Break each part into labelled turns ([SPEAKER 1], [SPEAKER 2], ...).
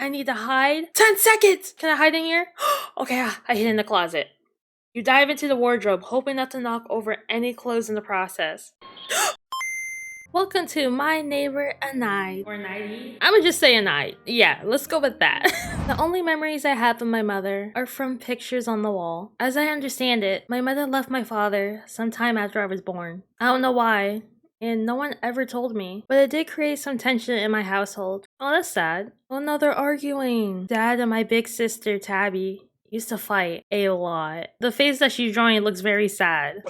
[SPEAKER 1] I need to hide. 10 seconds! Can I hide in here? Okay, I hid in the closet. You dive into the wardrobe, hoping not to knock over any clothes in the process. Welcome to my neighbor Enide. Or Enide? I'ma just say Enide. Yeah, let's go with that. The only memories I have of my mother are from pictures on the wall. As I understand it, my mother left my father sometime after I was born. I don't know why, and no one ever told me, but it did create some tension in my household. Oh, that's sad. Oh no, they're arguing. Dad and my big sister Tabby used to fight a lot. The face that she's drawing looks very sad.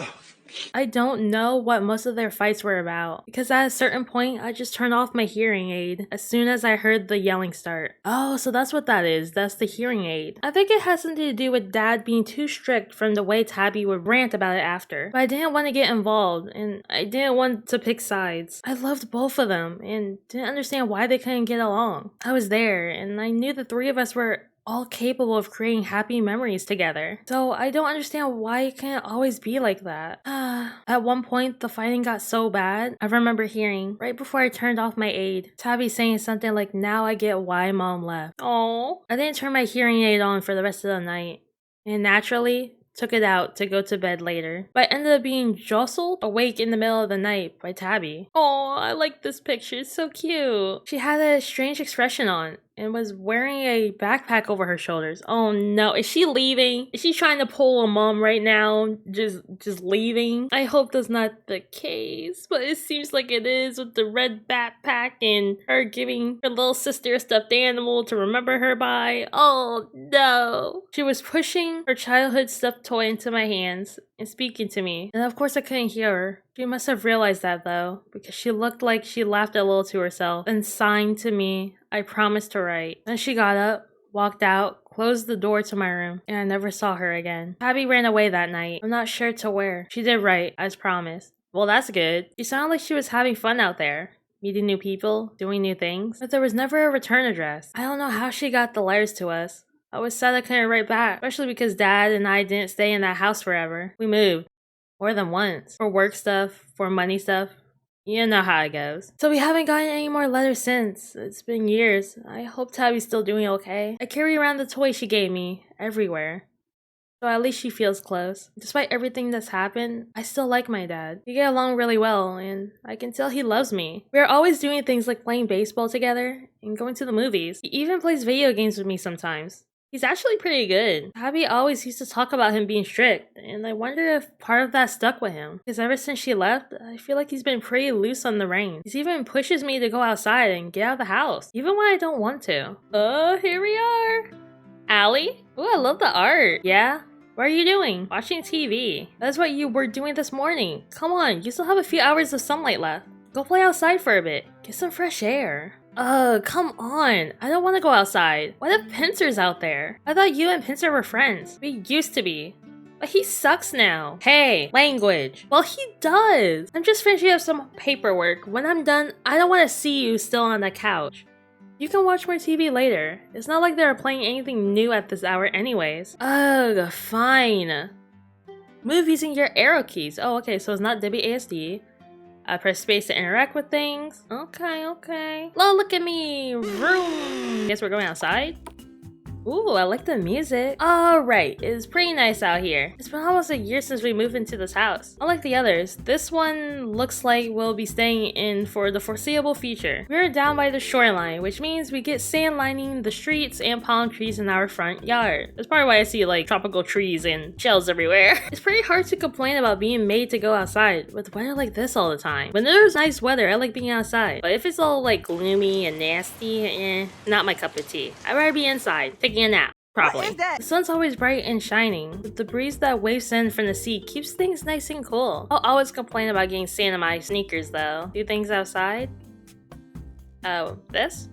[SPEAKER 1] I don't know what most of their fights were about, because at a certain point, I just turned off my hearing aid as soon as I heard the yelling start. Oh, so that's what that is. That's the hearing aid. I think it has something to do with Dad being too strict from the way Tabby would rant about it after. But I didn't want to get involved, and I didn't want to pick sides. I loved both of them, and didn't understand why they couldn't get along. I was there, and I knew the three of us were all capable of creating happy memories together. So I don't understand why it can't always be like that. At one point, the fighting got so bad, I remember hearing, right before I turned off my aid, Tabby saying something like, "Now I get why Mom left." Oh, I didn't turn my hearing aid on for the rest of the night. And naturally, took it out to go to bed later. But I ended up being jostled awake in the middle of the night by Tabby. Oh, I like this picture. It's so cute. She had a strange expression on and was wearing a backpack over her shoulders. Oh no, is she leaving? Is she trying to pull a mom right now? Just leaving? I hope that's not the case, but it seems like it is with the red backpack and her giving her little sister a stuffed animal to remember her by. Oh no. She was pushing her childhood stuffed toy into my hands and speaking to me, and of course I couldn't hear her. She must have realized that though, because she looked like she laughed a little to herself and signed to me, "I promised to write." Then she got up, walked out, closed the door to my room, and I never saw her again. Tabby ran away that night. I'm not sure to where. She did write, as promised. Well, that's good. She sounded like she was having fun out there, meeting new people, doing new things, but there was never a return address. I don't know how she got the letters to us. I was sad I couldn't write back, especially because Dad and I didn't stay in that house forever. We moved. More than once. For work stuff, for money stuff. You know how it goes. So we haven't gotten any more letters since. It's been years. I hope Tabby's still doing okay. I carry around the toy she gave me everywhere. So at least she feels close. Despite everything that's happened, I still like my dad. We get along really well, and I can tell he loves me. We are always doing things like playing baseball together and going to the movies. He even plays video games with me sometimes. He's actually pretty good. Tabby always used to talk about him being strict, and I wonder if part of that stuck with him. Because ever since she left, I feel like he's been pretty loose on the reins. He even pushes me to go outside and get out of the house, even when I don't want to. Oh, here we are. Allie? Ooh, I love the art. Yeah? What are you doing? Watching TV. That's what you were doing this morning. Come on, you still have a few hours of sunlight left. Go play outside for a bit. Get some fresh air. Come on. I don't want to go outside. What if Pincer's out there? I thought you and Pincer were friends. We used to be. But he sucks now. Hey, language. Well, he does. I'm just finishing up some paperwork. When I'm done, I don't want to see you still on the couch. You can watch more TV later. It's not like they're playing anything new at this hour anyways. Ugh, fine. Move using your arrow keys. Oh, okay, so it's not WASD. I press space to interact with things. Okay. Oh, look at me. Vroom. Guess we're going outside. Ooh, I like the music. Alright, it's pretty nice out here. It's been almost a year since we moved into this house. Unlike the others, this one looks like we'll be staying in for the foreseeable future. We're down by the shoreline, which means we get sand lining the streets and palm trees in our front yard. That's probably why I see like tropical trees and shells everywhere. It's pretty hard to complain about being made to go outside with weather like this all the time. When there's nice weather, I like being outside. But if it's all like gloomy and nasty, not my cup of tea. I'd rather be inside, taking a nap. Probably. The sun's always bright and shining, but the breeze that waves in from the sea keeps things nice and cool. I'll always complain about getting sand in my sneakers though. Do things outside? Oh, this?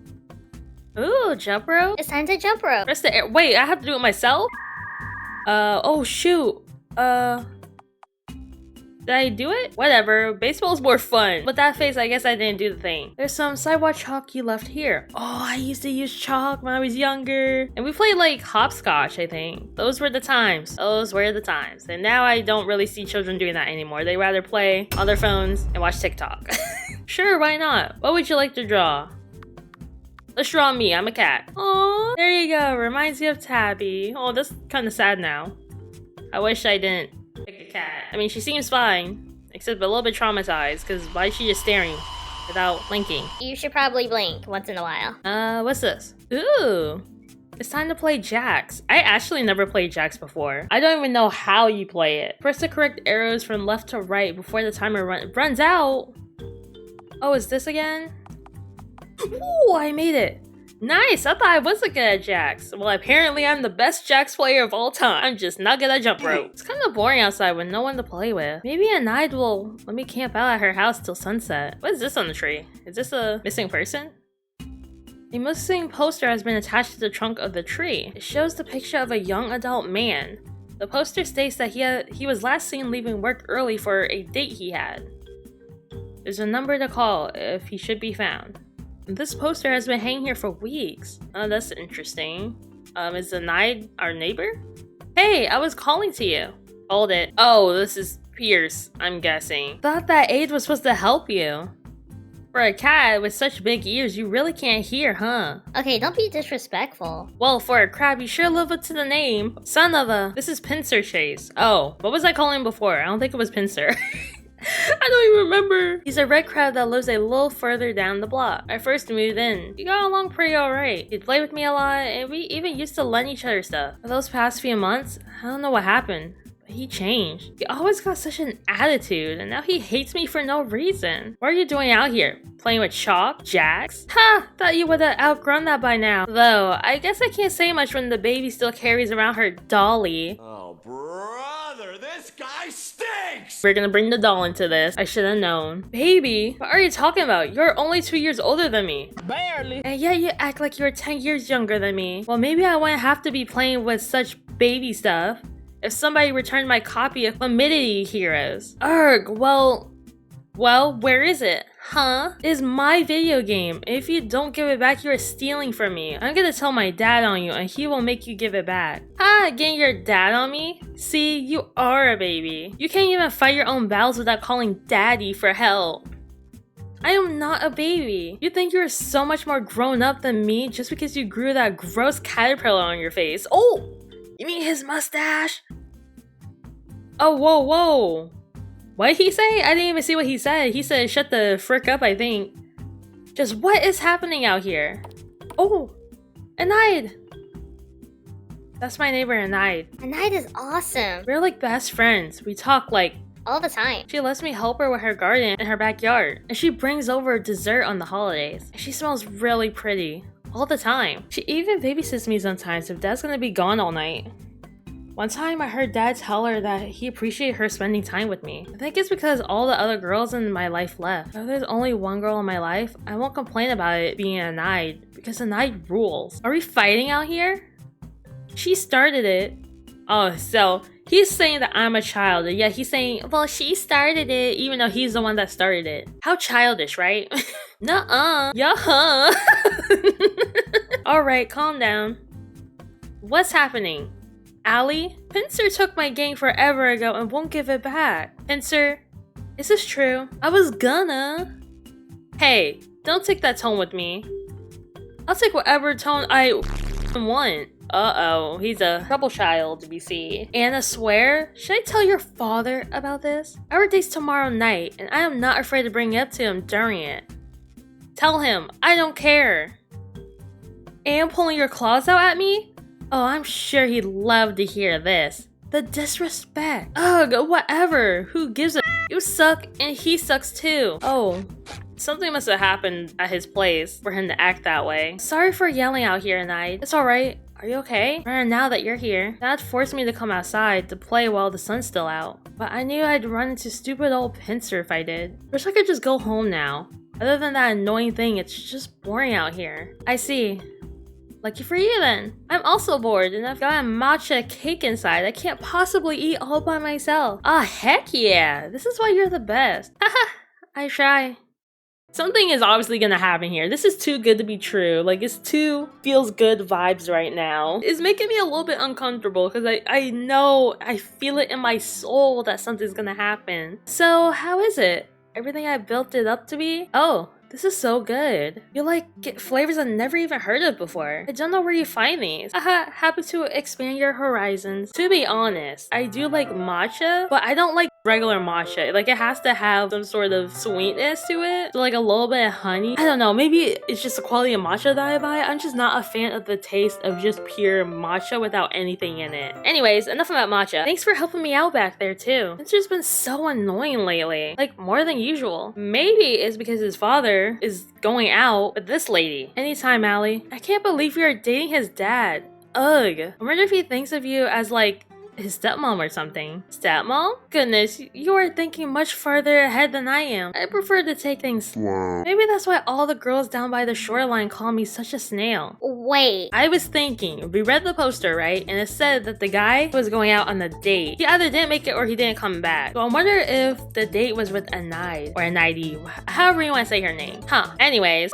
[SPEAKER 1] Ooh, jump rope?
[SPEAKER 2] It's time to jump rope.
[SPEAKER 1] Press the air. Wait, I have to do it myself? Oh shoot. Did I do it? Whatever, baseball's more fun. With that face, I guess I didn't do the thing. There's some sidewalk chalk you left here. Oh, I used to use chalk when I was younger. And we played like hopscotch, I think. Those were the times. Those were the times. And now I don't really see children doing that anymore. They rather play on their phones and watch TikTok. Sure, why not? What would you like to draw? Let's draw me. I'm a cat. Aww. There you go. Reminds me of Tabby. Oh, that's kind of sad now. I wish I didn't pick a cat. I mean, she seems fine, except a little bit traumatized, because why is she just staring without blinking?
[SPEAKER 2] You should probably blink once in a while.
[SPEAKER 1] What's this? Ooh. It's time to play Jax. I actually never played Jax before. I don't even know how you play it. Press the correct arrows from left to right before the timer runs out. Oh, is this again? Ooh, I made it. Nice, I thought I wasn't good at Jax. Well, apparently I'm the best Jax player of all time. I'm just not good at jump rope. It's kind of boring outside with no one to play with. Maybe Enide will let me camp out at her house till sunset. What is this on the tree? Is this a missing person? A missing poster has been attached to the trunk of the tree. It shows the picture of a young adult man. The poster states that he was last seen leaving work early for a date he had. There's a number to call if he should be found. This poster has been hanging here for weeks. Oh, that's interesting. Is Enide our neighbor? Hey, I was calling to you. Hold it. Oh, this is Pierce, I'm guessing. Thought that aid was supposed to help you. For a cat with such big ears, you really can't hear, huh?
[SPEAKER 2] Okay, don't be disrespectful.
[SPEAKER 1] Well, for a crab, you sure live up to the name. Son of a... This is Pincer Chase. Oh, what was I calling him before? I don't think it was Pincer. I don't even remember. He's a red crab that lives a little further down the block. I first moved in. We got along pretty alright. He'd play with me a lot, and we even used to lend each other stuff. For those past few months, I don't know what happened. He changed. He always got such an attitude, and now he hates me for no reason. What are you doing out here? Playing with chalk? Jax? Ha! Thought you would have outgrown that by now. Though, I guess I can't say much when the baby still carries around her dolly.
[SPEAKER 3] Oh, brother, this guy stinks!
[SPEAKER 1] We're gonna bring the doll into this. I should have known. Baby? What are you talking about? You're only 2 years older than me.
[SPEAKER 3] Barely.
[SPEAKER 1] And yet you act like you're 10 years younger than me. Well, maybe I wouldn't have to be playing with such baby stuff if somebody returned my copy of Humidity Heroes. Urgh, well, where is it? Huh? It's my video game. If you don't give it back, you're stealing from me. I'm gonna tell my dad on you and he will make you give it back. Ah, getting your dad on me? See, you are a baby. You can't even fight your own battles without calling daddy for help. I am not a baby. You think you're so much more grown up than me just because you grew that gross caterpillar on your face. Oh! You mean his mustache? Oh, whoa. What did he say? I didn't even see what he said. He said, shut the frick up, I think. Just what is happening out here? Oh, Enide. That's my neighbor, Enide.
[SPEAKER 2] Enide is awesome.
[SPEAKER 1] We're like best friends. We talk like
[SPEAKER 2] all the time.
[SPEAKER 1] She lets me help her with her garden in her backyard. And she brings over dessert on the holidays. And she smells really pretty. All the time. She even babysits me sometimes if Dad's gonna be gone all night. One time I heard Dad tell her that he appreciated her spending time with me. I think it's because all the other girls in my life left. If there's only one girl in my life, I won't complain about it being Enide, because Enide rules. Are we fighting out here? She started it. Oh, so he's saying that I'm a child, and yet he's saying, well, she started it, even though he's the one that started it. How childish, right? Nuh-uh. Yeah. Alright, calm down. What's happening? Allie? Pincer took my game forever ago and won't give it back. Pincer, is this true? I was gonna. Hey, don't take that tone with me. I'll take whatever tone I want. Uh-oh, he's a trouble child, we see. Anna, swear? Should I tell your father about this? Our date's tomorrow night, and I am not afraid to bring it up to him during it. Tell him, I don't care. And pulling your claws out at me? Oh, I'm sure he'd love to hear this. The disrespect. Ugh, whatever. Who gives a You suck and he sucks too. Oh, something must have happened at his place for him to act that way. Sorry for yelling out here, Enide. It's alright. Are you okay? Right now that you're here, Dad forced me to come outside to play while the sun's still out. But I knew I'd run into stupid old Pincer if I did. Wish I could just go home now. Other than that annoying thing, it's just boring out here. I see. Lucky for you then. I'm also bored and I've got a matcha cake inside I can't possibly eat all by myself. Ah, heck yeah. This is why you're the best. Haha, I try. Something is obviously gonna happen here. This is too good to be true. Like, it's too feels good vibes right now. It's making me a little bit uncomfortable because I know, I feel it in my soul that something's gonna happen. So, how is it? Everything I built it up to be? Oh, This is so good. You like get flavors I've never even heard of before. I don't know where you find these. Haha, happy to expand your horizons. To be honest, I do like matcha, but I don't like regular matcha. Like, it has to have some sort of sweetness to it. So like a little bit of honey. I don't know, maybe it's just the quality of matcha that I buy. I'm just not a fan of the taste of just pure matcha without anything in it. Anyways, enough about matcha. Thanks for helping me out back there too. It's just been so annoying lately. Like, more than usual. Maybe it's because his father is going out with this lady. Anytime, Allie. I can't believe you're dating his dad. Ugh. I wonder if he thinks of you as like his stepmom or something. Stepmom? Goodness, you are thinking much farther ahead than I am. I prefer to take things slow. Maybe that's why all the girls down by the shoreline call me such a snail.
[SPEAKER 2] Wait.
[SPEAKER 1] I was thinking, we read the poster, right? And it said that the guy was going out on a date. He either didn't make it or he didn't come back. So I wonder if the date was with Enide or Enide, however you want to say her name. Huh. Anyways,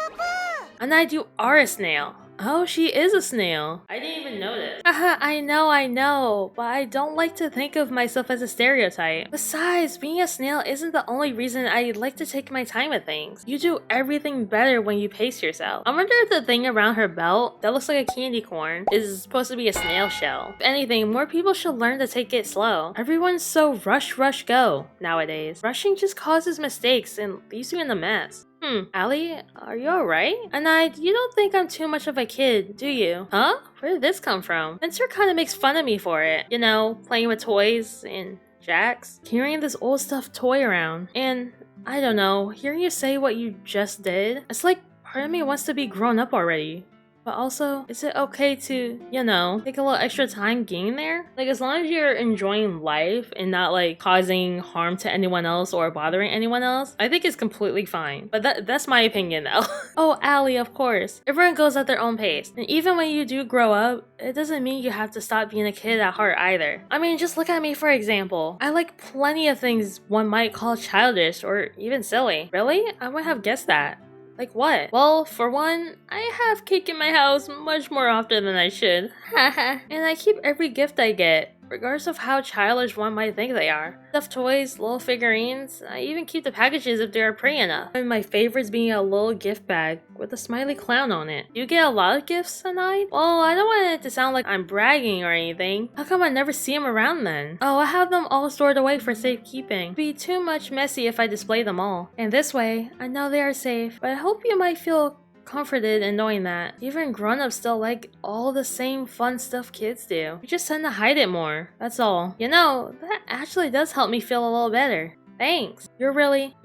[SPEAKER 1] Enide, you are a snail. Oh, she is a snail. I didn't even notice. Haha, I know, but I don't like to think of myself as a stereotype. Besides, being a snail isn't the only reason I like to take my time with things. You do everything better when you pace yourself. I wonder if the thing around her belt that looks like a candy corn is supposed to be a snail shell. If anything, more people should learn to take it slow. Everyone's so rush, go nowadays. Rushing just causes mistakes and leaves you in a mess. Allie, are you alright? Enide, you don't think I'm too much of a kid, do you? Huh? Where did this come from? Spencer kinda makes fun of me for it. You know, playing with toys and Jax, carrying this old stuffed toy around. And, I don't know, hearing you say what you just did, it's like part of me wants to be grown up already. But also, is it okay to, you know, take a little extra time getting there? Like, as long as you're enjoying life and not, like, causing harm to anyone else or bothering anyone else, I think it's completely fine. But that's my opinion, though. Oh, Allie, of course. Everyone goes at their own pace. And even when you do grow up, it doesn't mean you have to stop being a kid at heart either. I mean, just look at me for example. I like plenty of things one might call childish or even silly. Really? I wouldn't have guessed that. Like what? Well, for one, I have cake in my house much more often than I should. Haha. And I keep every gift I get, regardless of how childish one might think they are. Stuffed toys, little figurines, I even keep the packages if they're pretty enough. One of my favorites being a little gift bag with a smiley clown on it. Do you get a lot of gifts tonight? Well, I don't want it to sound like I'm bragging or anything. How come I never see them around then? Oh, I have them all stored away for safekeeping. It'd be too much messy if I display them all. And this way, I know they are safe, but I hope you might feel comforted in knowing that even grown-ups still like all the same fun stuff kids do. We just tend to hide it more, that's all. You know, that actually does help me feel a little better. Thanks. You're really,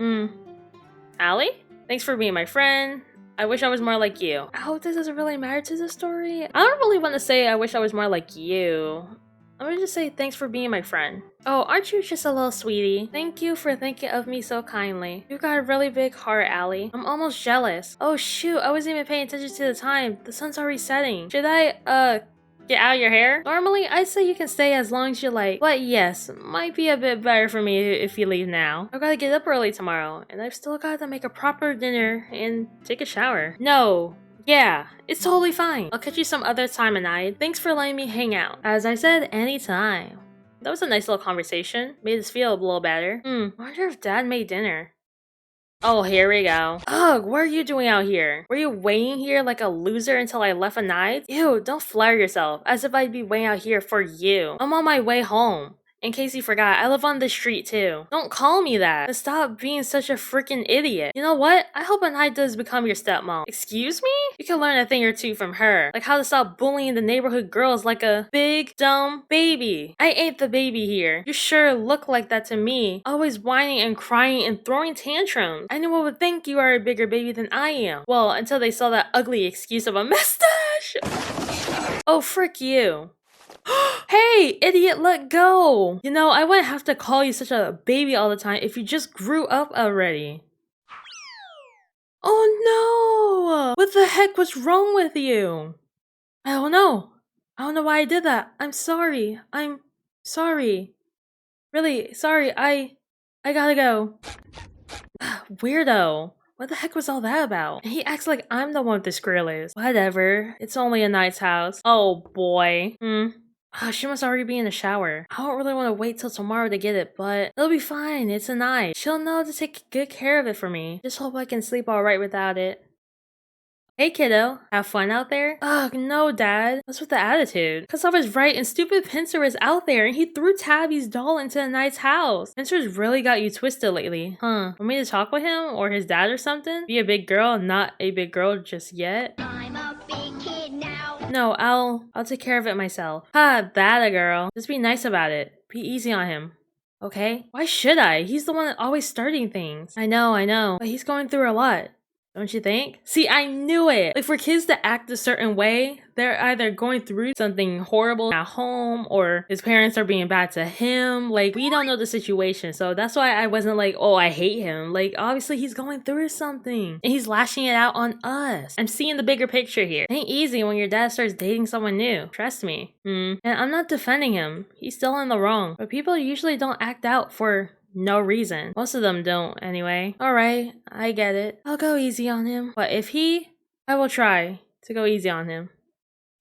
[SPEAKER 1] Allie? Thanks for being my friend. I wish I was more like you. I hope this doesn't really matter to the story. I don't really want to say I wish I was more like you. I'm gonna just say thanks for being my friend. Oh, aren't you just a little sweetie? Thank you for thinking of me so kindly. You got a really big heart, Allie. I'm almost jealous. Oh shoot, I wasn't even paying attention to the time. The sun's already setting. Should I, get out of your hair? Normally, I'd say you can stay as long as you like. But yes, might be a bit better for me if you leave now. I've gotta get up early tomorrow, and I've still got to make a proper dinner and take a shower. No. Yeah, it's totally fine. I'll catch you some other time, Enide. Thanks for letting me hang out. As I said, anytime. That was a nice little conversation. Made us feel a little better. Wonder if Dad made dinner. Oh, here we go. Ugh, what are you doing out here? Were you waiting here like a loser until I left Enide? Ew, don't flatter yourself, as if I'd be waiting out here for you. I'm on my way home. In case you forgot, I live on this street too. Don't call me that. And stop being such a freaking idiot. You know what? I hope Enide does become your stepmom. Excuse me? You can learn a thing or two from her. Like how to stop bullying the neighborhood girls like a big, dumb baby. I ain't the baby here. You sure look like that to me. Always whining and crying and throwing tantrums. Anyone would think you are a bigger baby than I am. Well, until they saw that ugly excuse of a mustache. Oh, frick you. Hey, idiot, let go! You know, I wouldn't have to call you such a baby all the time if you just grew up already. Oh no! What the heck was wrong with you? I don't know. I don't know why I did that. I'm sorry. I'm sorry. Really, sorry. I gotta go. Weirdo. What the heck was all that about? And he acts like I'm the one with the squirrels. Whatever. It's only a Knight's house. Oh boy. Ah, she must already be in the shower. I don't really want to wait till tomorrow to get it, but it'll be fine. It's Enide. She'll know to take good care of it for me. Just hope I can sleep alright without it. Hey kiddo, have fun out there? Ugh, no dad. What's with the attitude? Cause I was right and stupid Pincer was out there and he threw Tabby's doll into Enide's house. Pincer's really got you twisted lately. Huh, want me to talk with him or his dad or something? Be a big girl, not a big girl just yet.
[SPEAKER 4] I'm a big kid now.
[SPEAKER 1] No, I'll take care of it myself. Ha, that a girl. Just be nice about it. Be easy on him. Okay? Why should I? He's the one that always starting things. I know, but he's going through a lot. Don't you think? See, I knew it! Like, for kids to act a certain way, they're either going through something horrible at home or his parents are being bad to him. Like, we don't know the situation, so that's why I wasn't like, oh, I hate him. Like, obviously he's going through something and he's lashing it out on us. I'm seeing the bigger picture here. It ain't easy when your dad starts dating someone new. Trust me. And I'm not defending him. He's still in the wrong. But people usually don't act out for no reason. Most of them don't, anyway. Alright, I get it. I'll go easy on him. But if I will try to go easy on him.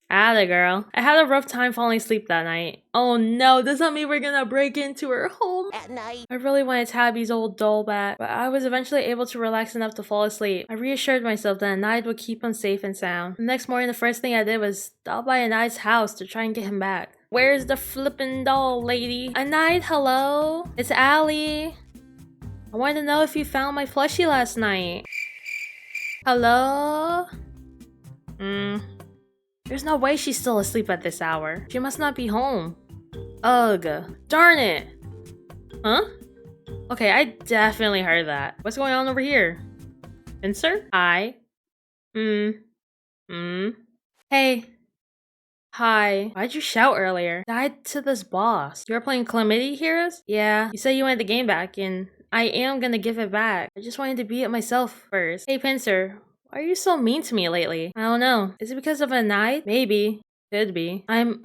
[SPEAKER 1] Atta girl. I had a rough time falling asleep that night. Oh no, does that mean we're gonna break into her home
[SPEAKER 4] At night.
[SPEAKER 1] I really wanted Tabby's old doll back, but I was eventually able to relax enough to fall asleep. I reassured myself that Enide would keep him safe and sound. The next morning, the first thing I did was stop by Enide's house to try and get him back. Where's the flippin' doll, lady? Enide, hello? It's Allie. I wanted to know if you found my plushie last night. Hello? There's no way she's still asleep at this hour. She must not be home. Ugh. Darn it. Huh? Okay, I definitely heard that. What's going on over here? Pincer? Hi. Hey. Hi. Why'd you shout earlier? Died to this boss. You were playing Chlamydia Heroes? Yeah. You said you wanted the game back, and I am gonna give it back. I just wanted to beat it myself first. Hey, Pincer. Why are you so mean to me lately? I don't know. Is it because of Enide? Maybe. Could be. I'm,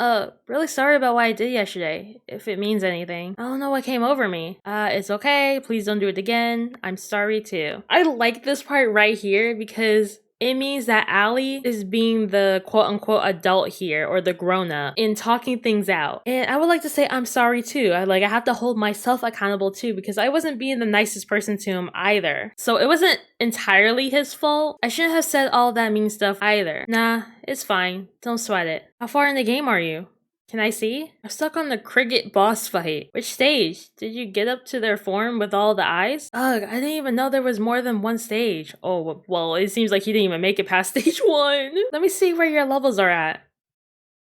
[SPEAKER 1] really sorry about what I did yesterday, if it means anything. I don't know what came over me. It's okay. Please don't do it again. I'm sorry too. I like this part right here because it means that Allie is being the quote-unquote adult here, or the grown-up, in talking things out. And I would like to say I'm sorry too. I have to hold myself accountable too, because I wasn't being the nicest person to him either. So it wasn't entirely his fault. I shouldn't have said all that mean stuff either. Nah, it's fine. Don't sweat it. How far in the game are you? Can I see? I'm stuck on the cricket boss fight. Which stage? Did you get up to their form with all the eyes? Ugh, I didn't even know there was more than one stage. Oh, well, it seems like he didn't even make it past stage 1. Let me see where your levels are at.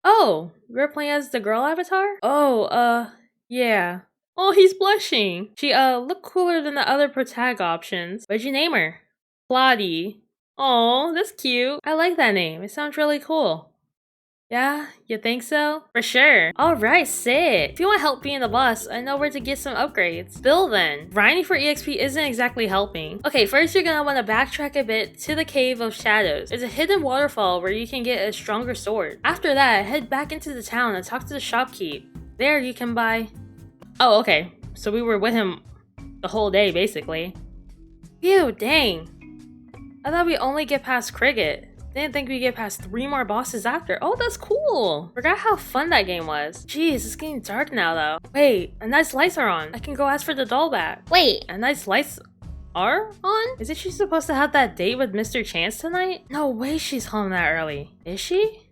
[SPEAKER 1] Oh, you're playing as the girl avatar? Oh, yeah. Oh, he's blushing. She, looked cooler than the other protag options. What'd you name her? Claudie. Oh, that's cute. I like that name. It sounds really cool. Yeah, you think so? For sure. Alright, sick. If you want help being the boss, I know where to get some upgrades. Still then, grinding for EXP isn't exactly helping. Okay, first you're gonna want to backtrack a bit to the Cave of Shadows. There's a hidden waterfall where you can get a stronger sword. After that, head back into the town and talk to the shopkeep. There you can buy... Oh, okay. So we were with him the whole day, basically. Phew, dang. I thought we only get past Cricket. Didn't think we get past 3 more bosses after. Oh, that's cool. Forgot how fun that game was. Jeez, it's getting dark now though. Wait, Enide's lights are on. I can go ask for the doll back.
[SPEAKER 2] Wait,
[SPEAKER 1] Enide's lights are on? Isn't she supposed to have that date with Mr. Chance tonight? No way she's home that early. Is she?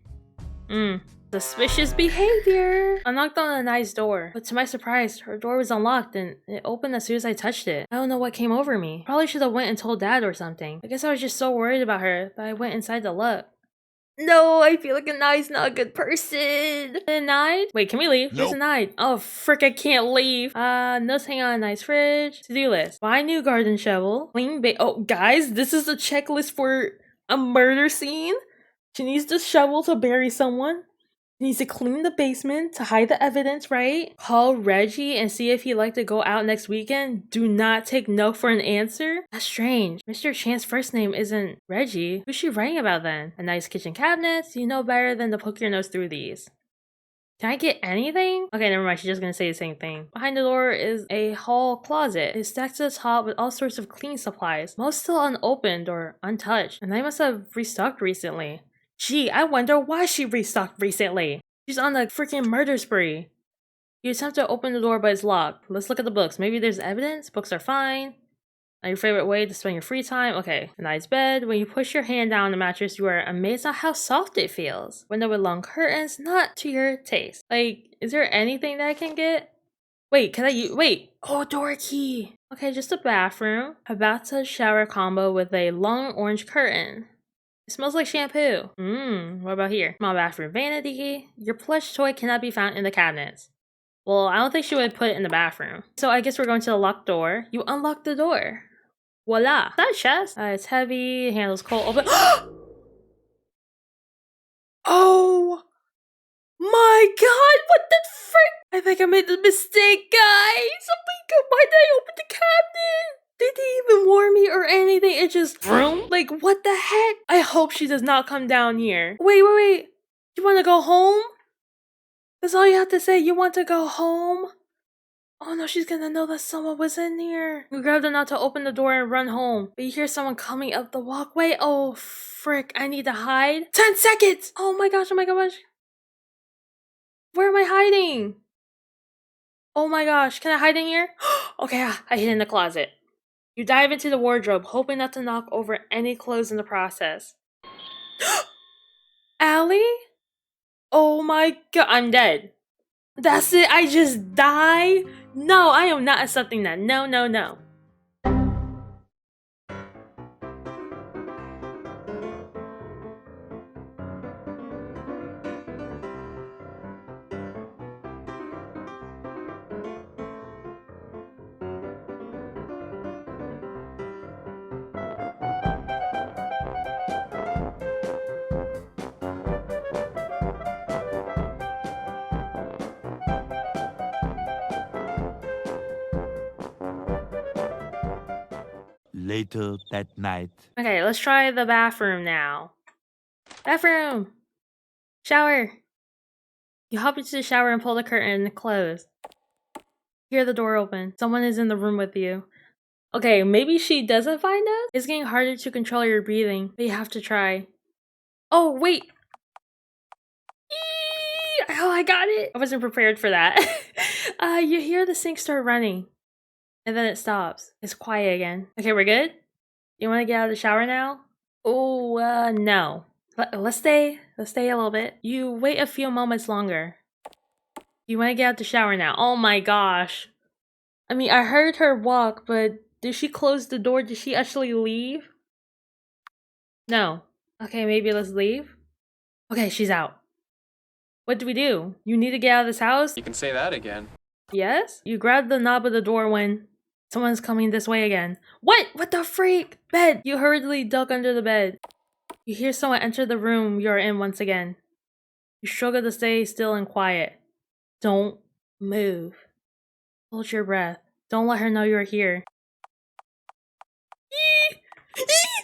[SPEAKER 1] Suspicious behavior. I knocked on Enide's door, but to my surprise, her door was unlocked and it opened as soon as I touched it. I don't know what came over me. Probably should have went and told Dad or something. I guess I was just so worried about her that I went inside to look. No, I feel like Enide's not a good person. Enide? Wait, can we leave?
[SPEAKER 3] Nope.
[SPEAKER 1] Where's Enide? Oh, frick, I can't leave. Notes hang on Enide's fridge. To-do list. Buy new garden shovel. Clean oh, guys, this is a checklist for a murder scene. She needs the shovel to bury someone. Needs to clean the basement to hide the evidence, right? Call Reggie and see if he'd like to go out next weekend. Do not take no for an answer. That's strange. Mr. Chan's first name isn't Reggie. Who's she writing about then? A nice kitchen cabinets? You know better than to poke your nose through these. Can I get anything? Okay, never mind. She's just gonna say the same thing. Behind the door is a hall closet. It's stacked to the top with all sorts of cleaning supplies. Most still unopened or untouched. And they must have restocked recently. Gee, I wonder why she restocked recently. She's on a freaking murder spree. You attempt to open the door, but it's locked. Let's look at the books. Maybe there's evidence? Books are fine. Not your favorite way to spend your free time? Okay. A nice bed. When you push your hand down the mattress, you are amazed at how soft it feels. Window with long curtains, not to your taste. Like, is there anything that I can get? Wait, can I wait. Oh, door key. Okay, just a bathroom. A bathtub shower combo with a long orange curtain. It smells like shampoo. What about here? Small bathroom vanity. Your plush toy cannot be found in the cabinets. Well, I don't think she would put it in the bathroom. So I guess we're going to the locked door. You unlock the door. Voila. That chest. It's heavy. Handles cold. Open. Oh my god, what the frick? I think I made a mistake, guys. Oh my god, why did I open the cabinet? Did they even warn me or anything? It just vroom? Like, what the heck? I hope she does not come down here. Wait. You want to go home? That's all you have to say. You want to go home? Oh no, she's gonna know that someone was in here. You grab the knot to open the door and run home. But you hear someone coming up the walkway. Oh, frick. I need to hide. 10 seconds! Oh my gosh. Where am I hiding? Oh my gosh. Can I hide in here? Okay, I hid in the closet. You dive into the wardrobe, hoping not to knock over any clothes in the process. Allie? Oh my god, I'm dead. That's it, I just die? No, I am not accepting that. No.
[SPEAKER 5] Later that night.
[SPEAKER 1] Okay, let's try the bathroom now. Bathroom! Shower! You hop into the shower and pull the curtain closed. Hear the door open. Someone is in the room with you. Okay, maybe she doesn't find us? It's getting harder to control your breathing, but you have to try. Oh, wait! Eee! Oh, I got it! I wasn't prepared for that. You hear the sink start running. And then it stops. It's quiet again. Okay, we're good? You want to get out of the shower now? Oh, no. Let's stay a little bit. You wait a few moments longer. You want to get out the shower now? Oh my gosh. I mean, I heard her walk, but did she close the door? Did she actually leave? No. Okay, maybe let's leave. Okay, she's out. What do we do? You need to get out of this house?
[SPEAKER 6] You can say that again.
[SPEAKER 1] Yes? You grab the knob of the door when someone's coming this way again. What? What the freak? Bed! You hurriedly duck under the bed. You hear someone enter the room you're in once again. You struggle to stay still and quiet. Don't move. Hold your breath. Don't let her know you're here.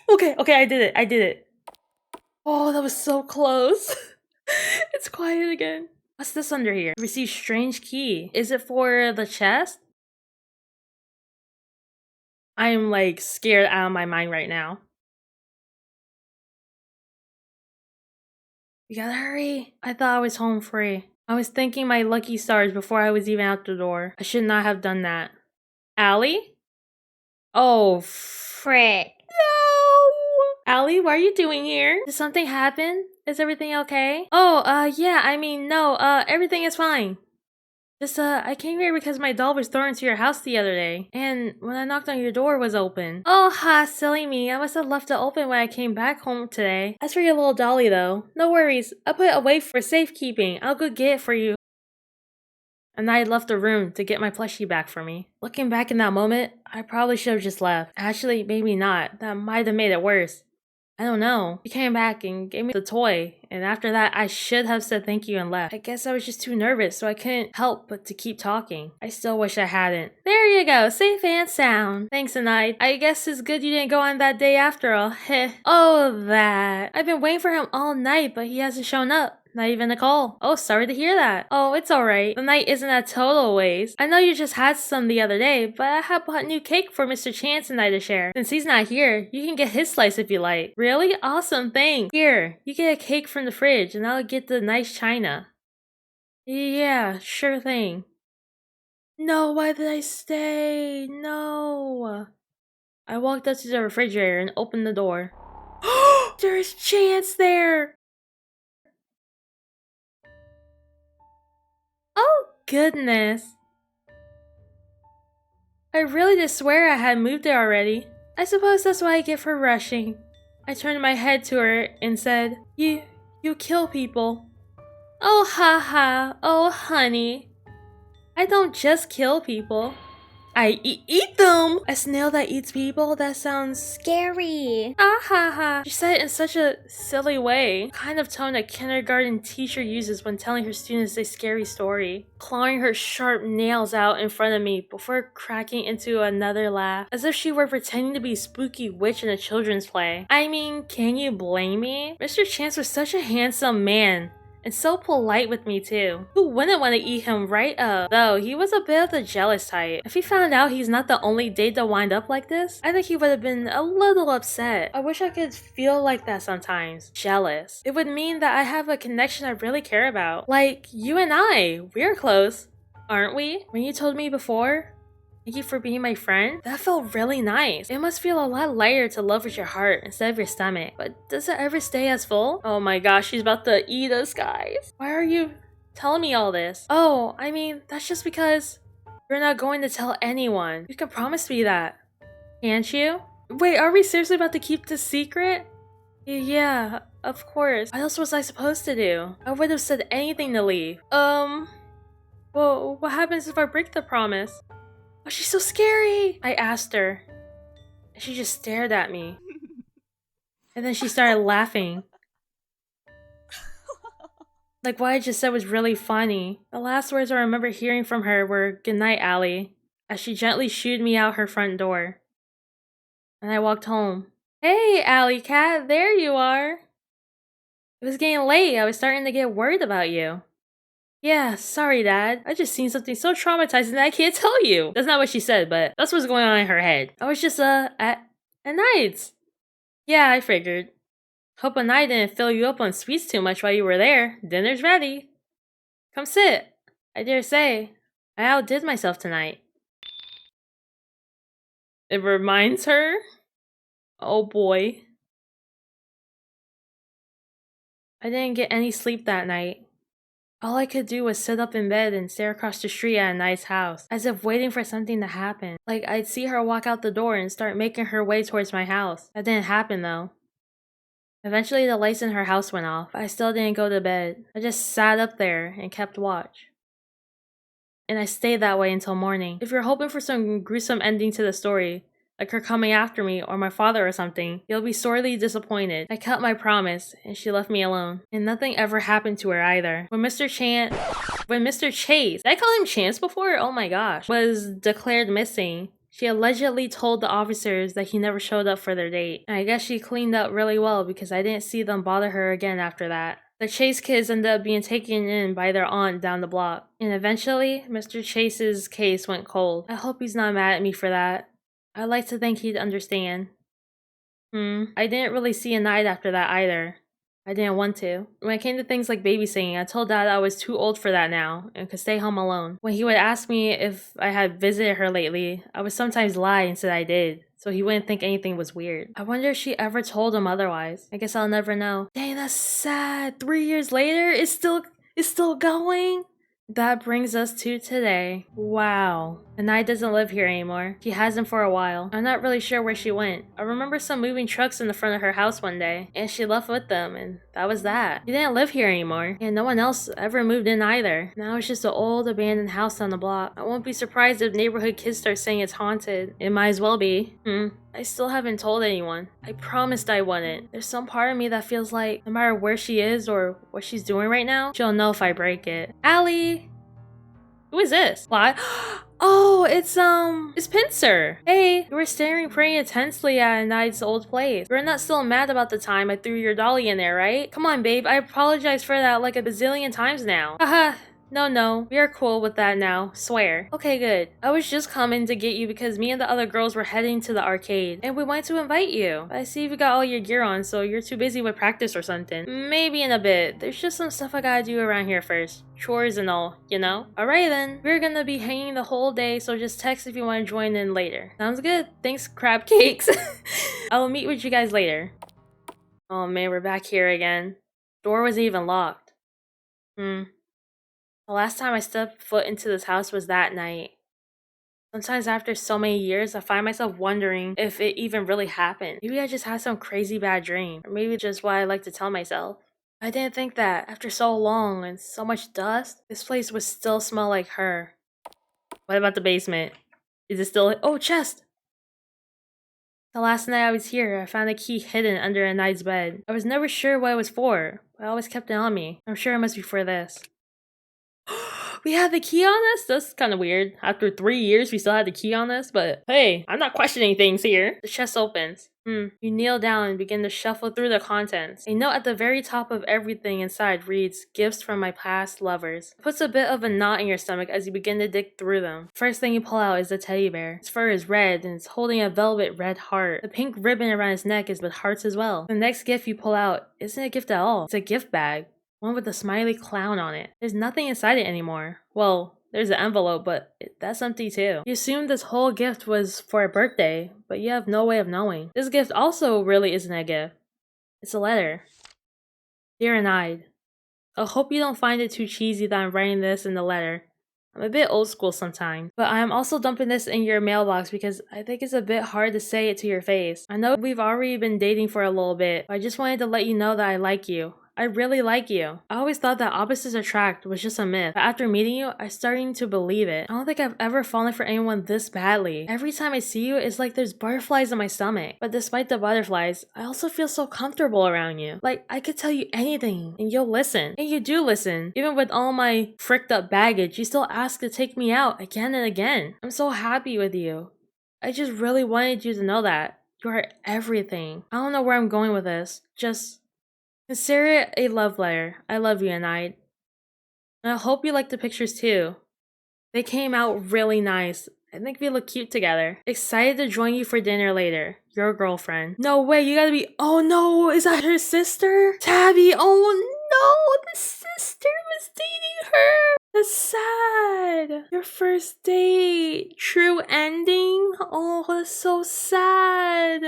[SPEAKER 1] Okay, I did it. Oh, that was so close. It's quiet again. What's this under here? Receive strange key. Is it for the chest? I'm like scared out of my mind right now. We gotta hurry. I thought I was home free. I was thanking my lucky stars before I was even out the door. I should not have done that. Allie? Oh,
[SPEAKER 2] Frick.
[SPEAKER 1] no! Allie, what are you doing here? Did something happen? Is everything okay? Oh, yeah, I mean, no, everything is fine. Just, I came here because my doll was thrown into your house the other day. And when I knocked on your door, it was open. Oh, ha, silly me. I must have left it open when I came back home today. As for your little dolly, though, no worries. I put it away for safekeeping. I'll go get it for you. And I left the room to get my plushie back for me. Looking back in that moment, I probably should have just left. Actually, maybe not. That might have made it worse. I don't know. He came back and gave me the toy, and after that, I should have said thank you and left. I guess I was just too nervous, so I couldn't help but to keep talking. I still wish I hadn't. There you go, safe and sound. Thanks, Enide. I guess it's good you didn't go on that day after all. Heh. Oh, that. I've been waiting for him all night, but he hasn't shown up. Not even a call. Oh, sorry to hear that. Oh, it's alright. The night isn't a total waste. I know you just had some the other day, but I have bought new cake for Mr. Chance and I to share. Since he's not here, you can get his slice if you like. Really? Awesome, thanks. Here, you get a cake from the fridge and I'll get the nice china. Yeah, sure thing. No, why did I stay? No. I walked up to the refrigerator and opened the door. There's Chance there! Oh, goodness. I really did swear I had moved there already. I suppose that's what I get for rushing. I turned my head to her and said, You kill people. Oh, haha. Oh, honey. I don't just kill people. I eat them! A snail that eats people? That sounds
[SPEAKER 2] Scary.
[SPEAKER 1] ah ha ha. She said it in such a silly way. Kind of tone a kindergarten teacher uses when telling her students a scary story. Clawing her sharp nails out in front of me before cracking into another laugh. As if she were pretending to be a spooky witch in a children's play. I mean, can you blame me? Mr. Chance was such a handsome man. And so polite with me too. Who wouldn't want to eat him right up? Though, he was a bit of the jealous type. If he found out he's not the only date to wind up like this, I think he would have been a little upset. I wish I could feel like that sometimes. Jealous. It would mean that I have a connection I really care about. Like, you and I. We're close. Aren't we? When you told me before, thank you for being my friend. That felt really nice. It must feel a lot lighter to love with your heart instead of your stomach. But does it ever stay as full? Oh my gosh, she's about to eat us, guys. Why are you telling me all this? Oh, I mean, that's just because you're not going to tell anyone. You can promise me that. Can't you? Wait, are we seriously about to keep this secret? Yeah, of course. What else was I supposed to do? I would have said anything to leave. Well, what happens if I break the promise? Oh, she's so scary! I asked her. And she just stared at me. And then she started laughing. Like what I just said was really funny. The last words I remember hearing from her were, "Goodnight, Allie," as she gently shooed me out her front door. And I walked home. Hey, Allie cat, there you are! It was getting late. I was starting to get worried about you. Yeah, sorry, Dad. I just seen something so traumatizing that I can't tell you. That's not what she said, but that's what's going on in her head. I was just, at Enide's. Yeah, I figured. Hope Enide didn't fill you up on sweets too much while you were there. Dinner's ready. Come sit. I dare say, I outdid myself tonight. It reminds her? Oh boy. I didn't get any sleep that night. All I could do was sit up in bed and stare across the street at a nice house, as if waiting for something to happen. Like I'd see her walk out the door and start making her way towards my house. That didn't happen though. Eventually the lights in her house went off, but I still didn't go to bed. I just sat up there and kept watch. And I stayed that way until morning. If you're hoping for some gruesome ending to the story, like her coming after me or my father or something, you'll be sorely disappointed. I kept my promise, and she left me alone. And nothing ever happened to her either. When Mr. Chase, did I call him Chance before? Oh my gosh. Was declared missing, she allegedly told the officers that he never showed up for their date. And I guess she cleaned up really well because I didn't see them bother her again after that. The Chase kids ended up being taken in by their aunt down the block. And eventually, Mr. Chase's case went cold. I hope he's not mad at me for that. I'd like to think he'd understand. I didn't really see Enide after that either. I didn't want to. When it came to things like babysitting, I told Dad I was too old for that now and could stay home alone. When he would ask me if I had visited her lately, I would sometimes lie and say I did, so he wouldn't think anything was weird. I wonder if she ever told him otherwise. I guess I'll never know. Dang, that's sad. 3 years later, it's still going? That brings us to today. Wow. Enide doesn't live here anymore. She hasn't for a while. I'm not really sure where she went. I remember some moving trucks in the front of her house one day, and she left with them, and that was that. She didn't live here anymore, and no one else ever moved in either. Now it's just an old abandoned house on the block. I won't be surprised if neighborhood kids start saying it's haunted. It might as well be. I still haven't told anyone. I promised I wouldn't. There's some part of me that feels like no matter where she is or what she's doing right now, she'll know if I break it. Allie! Who is this? Fly? Oh, it's Pincer. Hey, you were staring pretty intensely at Enide's old place. You're not still mad about the time I threw your dolly in there, right? Come on, babe. I apologize for that like a bazillion times now. Haha. No, we are cool with that now. Swear. Okay, good. I was just coming to get you because me and the other girls were heading to the arcade, and we wanted to invite you. I see you got all your gear on, so you're too busy with practice or something. Maybe in a bit. There's just some stuff I gotta do around here first. Chores and all, you know? Alright then. We're gonna be hanging the whole day, so just text if you want to join in later. Sounds good. Thanks, crab cakes. I will meet with you guys later. Oh man, we're back here again. Door wasn't even locked. The last time I stepped foot into this house was that night. Sometimes after so many years, I find myself wondering if it even really happened. Maybe I just had some crazy bad dream, or maybe just what I like to tell myself. I didn't think that, after so long and so much dust, this place would still smell like her. What about the basement? Is it still— oh, chest! The last night I was here, I found a key hidden under Enide's bed. I was never sure what it was for, but I always kept it on me. I'm sure it must be for this. We had the key on us? That's kind of weird. After 3 years, we still had the key on us, but hey, I'm not questioning things here. The chest opens. You kneel down and begin to shuffle through the contents. A note at the very top of everything inside reads, "Gifts from my past lovers." It puts a bit of a knot in your stomach as you begin to dig through them. First thing you pull out is the teddy bear. Its fur is red and it's holding a velvet red heart. The pink ribbon around its neck is with hearts as well. The next gift you pull out isn't a gift at all. It's a gift bag. One with a smiley clown on it. There's nothing inside it anymore. Well, there's an envelope, but that's empty too. You assume this whole gift was for a birthday, but you have no way of knowing. This gift also really isn't a gift. It's a letter. Dear Enide, I hope you don't find it too cheesy that I'm writing this in the letter. I'm a bit old school sometimes, but I am also dumping this in your mailbox because I think it's a bit hard to say it to your face. I know we've already been dating for a little bit, but I just wanted to let you know that I like you. I really like you. I always thought that opposites attract was just a myth, but after meeting you, I'm starting to believe it. I don't think I've ever fallen for anyone this badly. Every time I see you, it's like there's butterflies in my stomach. But despite the butterflies, I also feel so comfortable around you. Like, I could tell you anything, and you'll listen. And you do listen. Even with all my fricked up baggage, you still ask to take me out again and again. I'm so happy with you. I just really wanted you to know that. You are everything. I don't know where I'm going with this. Just consider it a love letter. I love you, Enide. And I hope you like the pictures too. They came out really nice. I think we look cute together. Excited to join you for dinner later. Your girlfriend. No way, you gotta be— oh no, is that her sister? Tabby, oh no, the sister was dating her. That's sad. Your first date. True ending? Oh, that's so sad.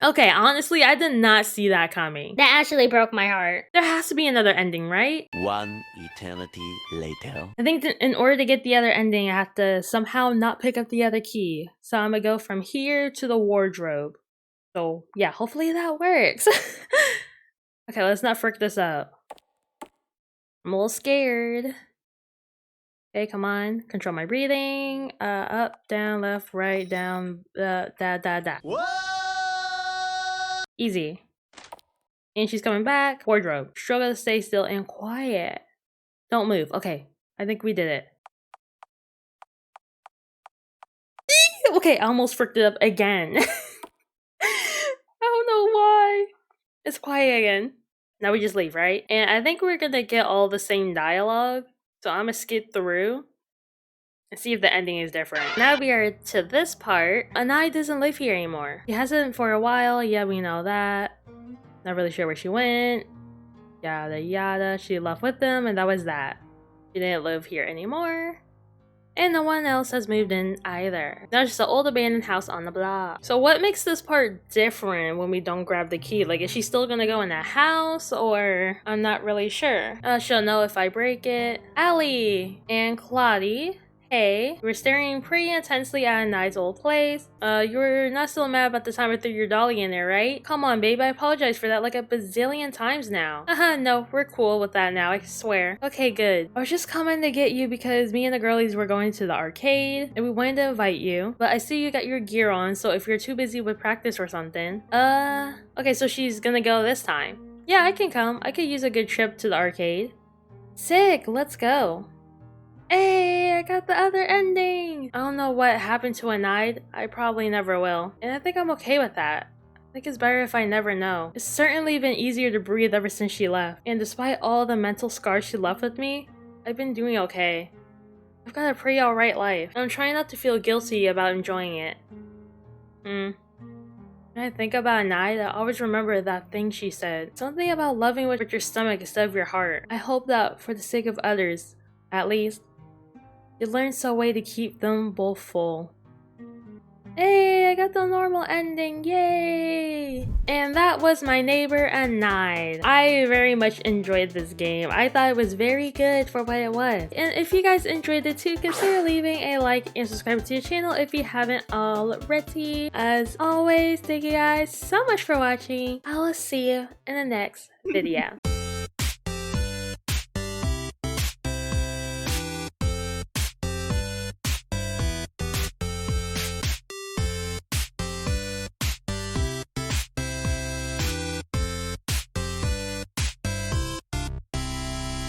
[SPEAKER 1] Okay, honestly, I did not see that coming.
[SPEAKER 2] That actually broke my heart.
[SPEAKER 1] There has to be another ending, right?
[SPEAKER 3] One eternity later.
[SPEAKER 1] I think in order to get the other ending, I have to somehow not pick up the other key. So I'm gonna go from here to the wardrobe. So yeah, hopefully that works. Okay, let's not frick this up. I'm a little scared. Okay, come on. Control my breathing. Up, down, left, right, down, da.
[SPEAKER 3] What?
[SPEAKER 1] Easy. And she's coming back. Wardrobe. Struggle to stay still and quiet. Don't move. Okay, I think we did it. Okay, I almost fricked it up again. I don't know why. It's quiet again. Now we just leave, right? And I think we're gonna get all the same dialogue. So I'm gonna skip through and see if the ending is different. Now we are to this part. Enide doesn't live here anymore. She hasn't for a while. Yeah, we know that. Not really sure where she went. Yada yada. She left with them and that was that. She didn't live here anymore. And no one else has moved in either. Now it's just an old abandoned house on the block. So what makes this part different when we don't grab the key? Like, is she still gonna go in that house or I'm not really sure. She'll know if I break it. Allie and Claudie. Hey, we're staring pretty intensely at Enide's old place. You're not still mad about the time I threw your dolly in there, right? Come on, babe, I apologize for that like a bazillion times now. No, we're cool with that now, I swear. Okay, good. I was just coming to get you because me and the girlies were going to the arcade, and we wanted to invite you, but I see you got your gear on, so if you're too busy with practice or something. Okay, so she's gonna go this time. Yeah, I can come. I could use a good trip to the arcade. Sick, let's go. Hey, I got the other ending! I don't know what happened to Enide. I probably never will. And I think I'm okay with that. I think it's better if I never know. It's certainly been easier to breathe ever since she left. And despite all the mental scars she left with me, I've been doing okay. I've got a pretty alright life, and I'm trying not to feel guilty about enjoying it. When I think about Enide, I always remember that thing she said. Something about loving with your stomach instead of your heart. I hope that, for the sake of others, at least, you learn some way to keep them both full. Hey, I got the normal ending, yay! And that was my neighbor Enide. I very much enjoyed this game. I thought it was very good for what it was. And if you guys enjoyed it too, consider leaving a like and subscribe to the channel if you haven't already. As always, thank you guys so much for watching. I will see you in the next video.